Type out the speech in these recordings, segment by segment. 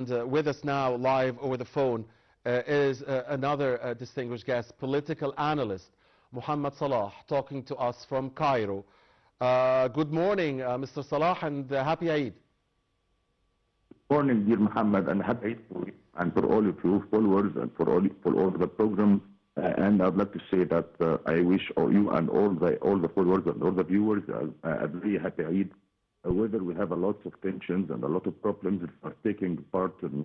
With us now, live over the phone, is another distinguished guest, political analyst, Mohamed Salah, talking to us from Cairo. Good morning, Mr. Salah, and happy Eid. Morning, dear Mohammed, and happy Eid for you and for all of your followers and for all the programs. And I'd like to say that I wish all you and all the followers and all the viewers a very happy Eid. Whether we have a lot of tensions and a lot of problems that are taking part in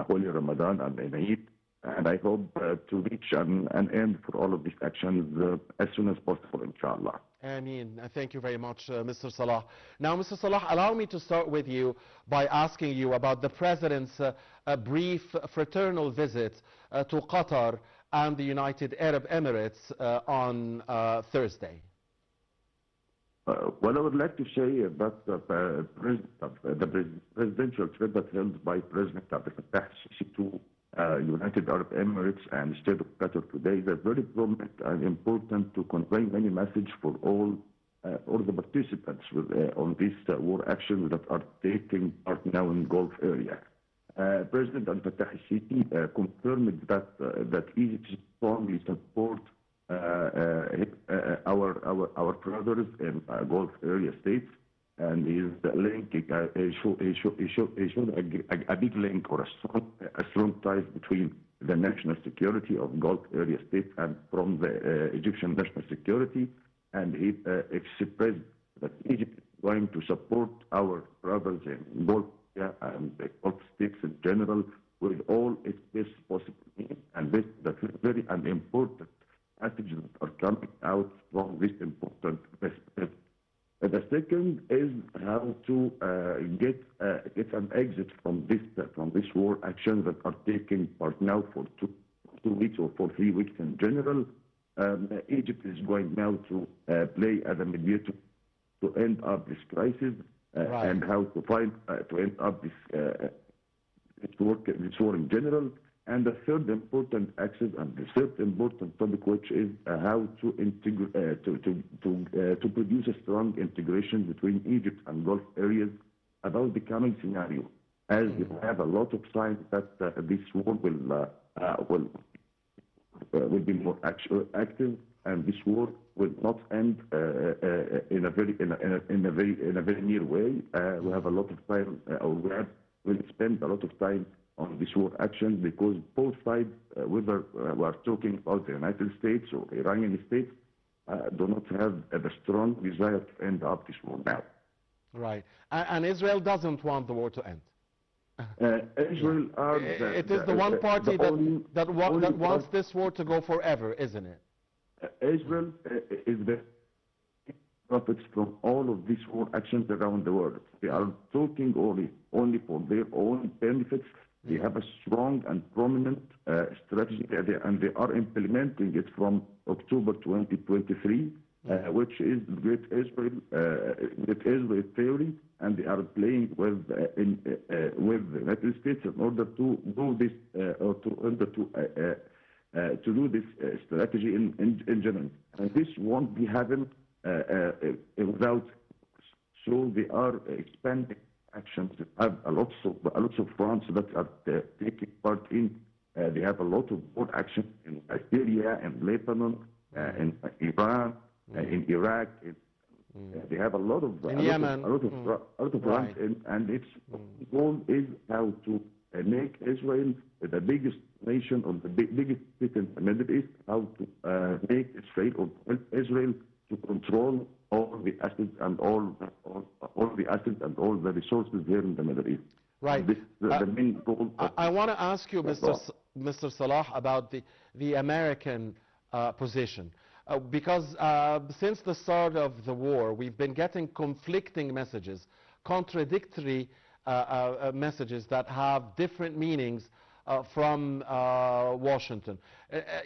Holy Ramadan and in Eid, and I hope to reach an end for all of these actions as soon as possible, inshallah. Ameen. Thank you very much, Mr. Salah. Now, Mr. Salah, allow me to start with you by asking you about the President's brief fraternal visit to Qatar and the United Arab Emirates on Thursday. Well, I would like to say that the presidential trip that held by President Abdel Fattah al-Sisi to United Arab Emirates and State of Qatar today is very prominent and important to convey many messages for all the participants on this war action that are taking part now in Gulf area. President Abdel Fattah al-Sisi confirmed that Egypt strongly support our brothers in Gulf area states, and he's linking. He showed a big link or a strong ties between the national security of Gulf area states and from the Egyptian national security, and he expressed that Egypt is going to support our brothers in Gulf area and the Gulf states in general with all its best possible means, and this is very important messages that are coming out from this important visit. The second is how to get an exit from this war action that are taking part now for two weeks or for 3 weeks in general. Egypt is going now to play as a mediator to end up this crisis and how to find to end up this war in general. And the third important axis and the third important topic, which is how to integrate, to produce a strong integration between Egypt and Gulf areas about the coming scenario, as we have a lot of signs that this war will be more active, and this war will not end in a very near way. We have a lot of time, we'll spend a lot of time on this war action because both sides, whether we are talking about the United States or Iranian states, do not have the strong desire to end up this war now. Right. And Israel doesn't want the war to end. Israel are it is the one party that wants this war to go forever, isn't it? Israel is the profits from all of these war actions around the world. They are talking only for their own benefits. They have a strong and prominent strategy, and they are implementing it from October 2023, which is Great Israel theory, and they are playing with the United States in order to do this, to do this strategy in general. And this won't be happening without. So they are expanding actions. They have a lot of fronts that are taking part in. They have a lot of war actions in Syria, in Lebanon, in Iran, in Iraq. They have a lot of Yemen. A lot of fronts, and its goal is how to make Israel the biggest nation or the biggest state in the Middle East. How to make Israel to control all the assets and all the resources here in the Middle East. Right. This is the main goal. I want to ask you, Mr. Salah, about the American position. Because since the start of the war, we've been getting conflicting messages, contradictory messages that have different meanings from Washington.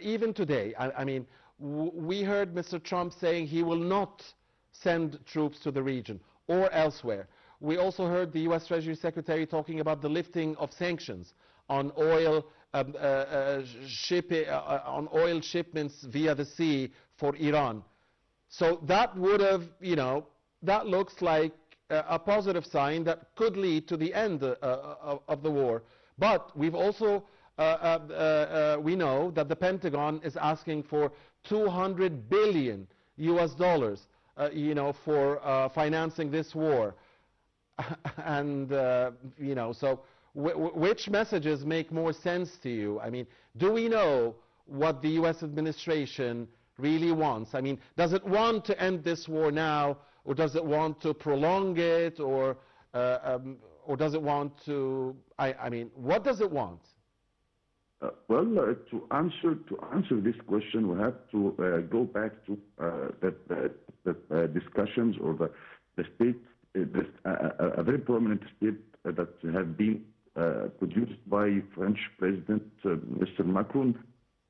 Even today, I mean, we heard Mr. Trump saying he will not send troops to the region or elsewhere. We also heard the U.S. Treasury Secretary talking about the lifting of sanctions on oil shipments via the sea for Iran. So that would have, that looks like a positive sign that could lead to the end of the war. But we've also, we know that the Pentagon is asking for 200 billion US dollars, you know, for financing this war. And, you know, so which messages make more sense to you? I mean, do we know what the US administration really wants? I mean, does it want to end this war now, or does it want to prolong it, or does it want to, I mean, what does it want? To answer this question, we have to go back to the discussions or the state, a very prominent state that have been produced by French President Mr. Macron,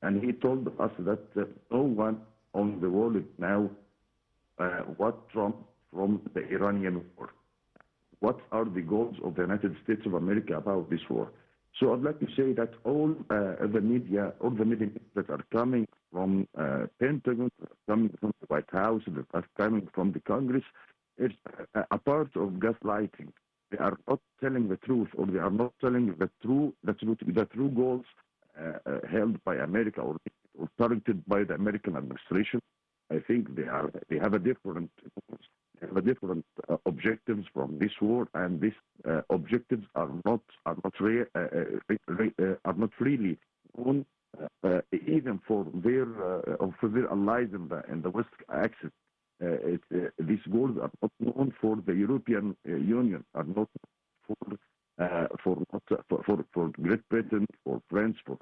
and he told us that no one on the world now what Trump from the Iranian war. What are the goals of the United States of America about this war? So I'd like to say that all the media that are coming from Pentagon, coming from the White House, that are coming from the Congress, is a part of gaslighting. They are not telling the truth, or they are not telling the true goals held by America or targeted by the American administration. I think they have a different objectives from this war, and these objectives are not really known even for their allies in the West axis. These goals are not known for the European Union, are not for Great Britain, for France, for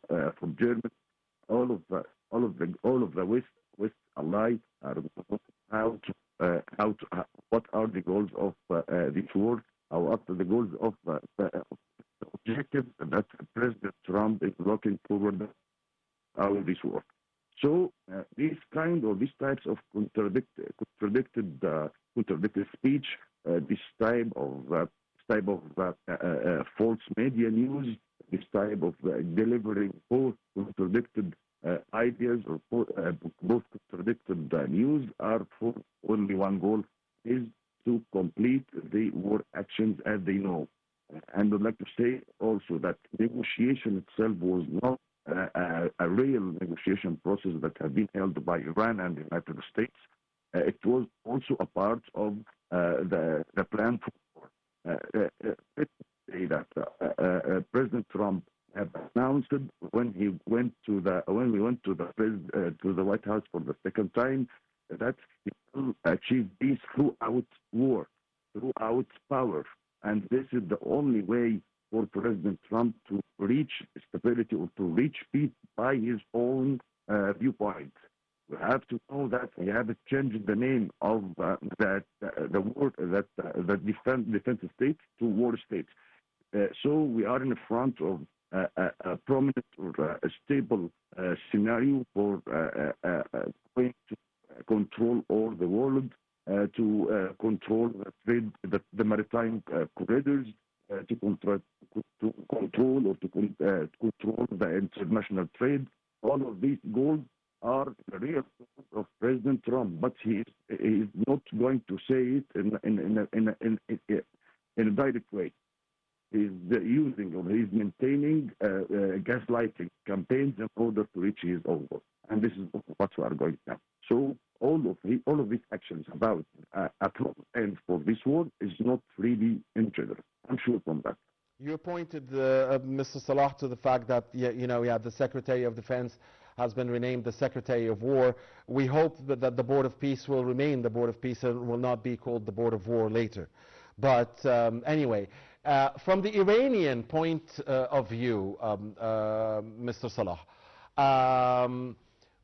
Germany. All of the West allies are what are the goals of this war? What are the goals of the objectives that President Trump is looking forward out of this war? So these types of contradicted speech, this type of false media news, this type of delivering both contradicted ideas or both contradicted news are for only one goal, is to complete the war actions as they know. And I'd like to say also that negotiation itself was not a real negotiation process that had been held by Iran and the United States. It was also a part of the plan for war. Let's say that President Trump have announced when we went to the White House for the second time that he will achieve peace throughout war, throughout power, and this is the only way for President Trump to reach stability or to reach peace by his own viewpoint. We have to know that he has changed the name of the defense state to war state. So we are in front of a prominent or a stable scenario for going to control all the world, to control the trade, the maritime corridors, to control the international trade. All of these goals are the real goals of President Trump, but he is not going to say it in a direct way. He's using or he's maintaining gaslighting campaigns in order to reach his own goal, and this is what we are going now. So all of these actions about a proper end for this war is not really in general. I'm sure from that. You pointed, Mr. Salah, to the fact that the Secretary of Defense has been renamed the Secretary of War. We hope that the Board of Peace will remain the Board of Peace and will not be called the Board of War later. But anyway, from the Iranian point of view, Mr. Salah,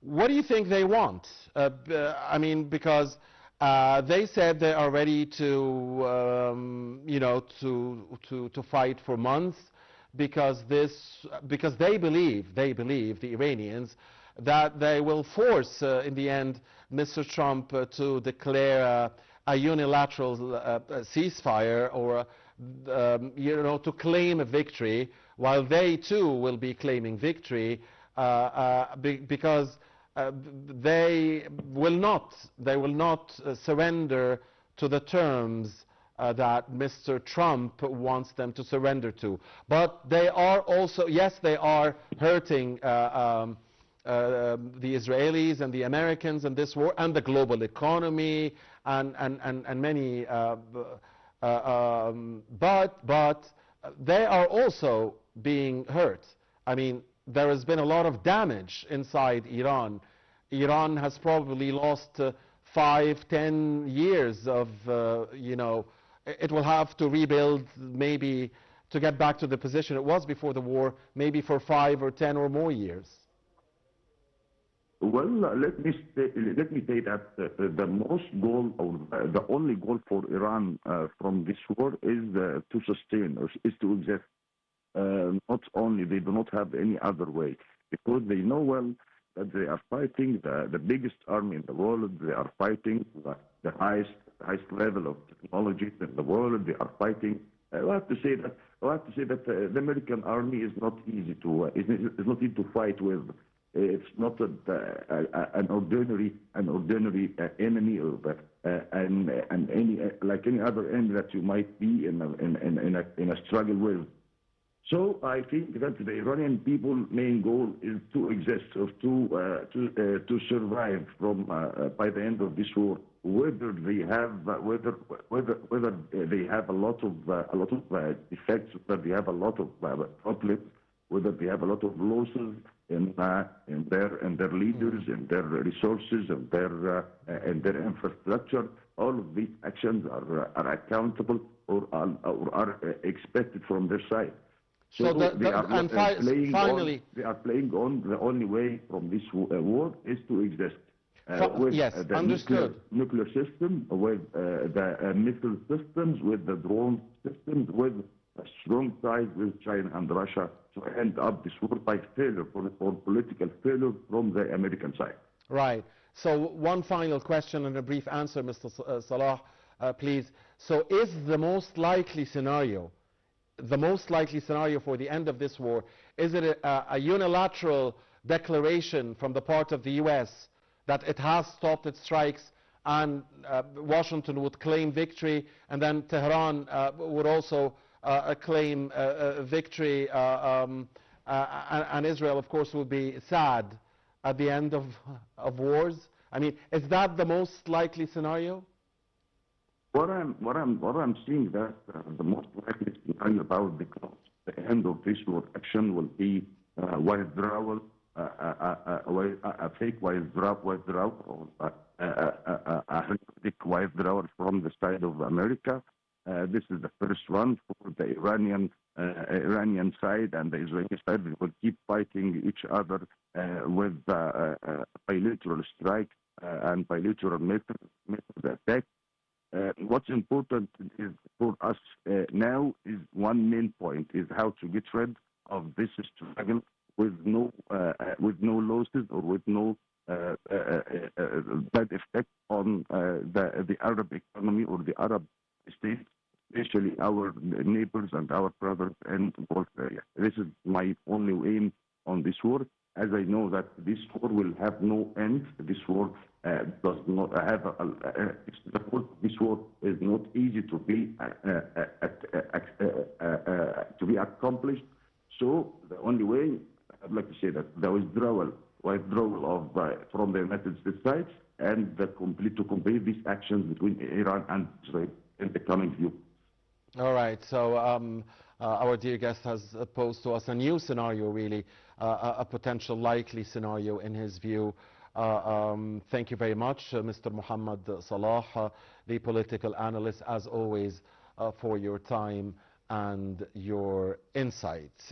what do you think they want? I mean, because they said they are ready to, to fight for months, because they believe, the Iranians, that they will force, in the end, Mr. Trump to declare a unilateral ceasefire, or to claim a victory, while they too will be claiming victory, because they will not surrender to the terms that Mr. Trump wants them to surrender to. But they are also, yes, they are hurting the Israelis and the Americans in this war, and the global economy, and many, but they are also being hurt. I mean, there has been a lot of damage inside Iran. Iran has probably lost 5-10 years of, you know, it will have to rebuild maybe to get back to the position it was before the war, maybe for 5 or 10 or more years. Well, let me say that the most goal, or the only goal for Iran from this war is to sustain, or is to exist. Not only, they do not have any other way, because they know well that they are fighting the biggest army in the world. They are fighting the highest level of technology in the world. They are fighting. I have to say that the American army is not easy to fight with. It's not an ordinary enemy, or like any other enemy that you might be in a struggle with. So I think that the Iranian people's main goal is to exist, or to survive from by the end of this war. Whether they have they have a lot of effects, whether they have a lot of problems, whether they have a lot of losses in their leaders, in their resources, and their infrastructure. All of these actions are accountable, or are expected from their side. So they are playing on the only way from this war is to exist. With yes, the understood. nuclear system, with the missile systems, with the drone systems, with a strong ties with China and Russia, to end up this war by failure, or political failure from the American side. Right. So one final question and a brief answer, Mr. Salah, please. So is the most likely scenario for the end of this war, is it a unilateral declaration from the part of the U.S. that it has stopped its strikes, and Washington would claim victory, and then Tehran would also claim victory, and Israel, of course, would be sad at the end of wars? I mean, is that the most likely scenario? What I'm seeing, that the most likely scenario about the end of this war action will be withdrawal, a fake withdrawal, or a heroic withdrawal from the side of America. This is the first one for the Iranian side, and the Israeli side. They will keep fighting each other with bilateral strikes and bilateral method attack. What's important is for us now is one main point, is how to get rid of this struggle with no losses, or with no bad effect on the Arab economy or the Arab states, especially our neighbors and our brothers in Gulf area. This is my only aim on this war, as I know that this war will have no end. This war does not have this war is not easy to be accomplished. So the only way, I'd like to say, that the withdrawal of from the United States side, and to complete these actions between Iran and Israel in the coming view. All right. So our dear guest has posed to us a new scenario, really, a potential likely scenario in his view. Thank you very much, Mr. Mohamed Salah, the political analyst, as always, for your time and your insights.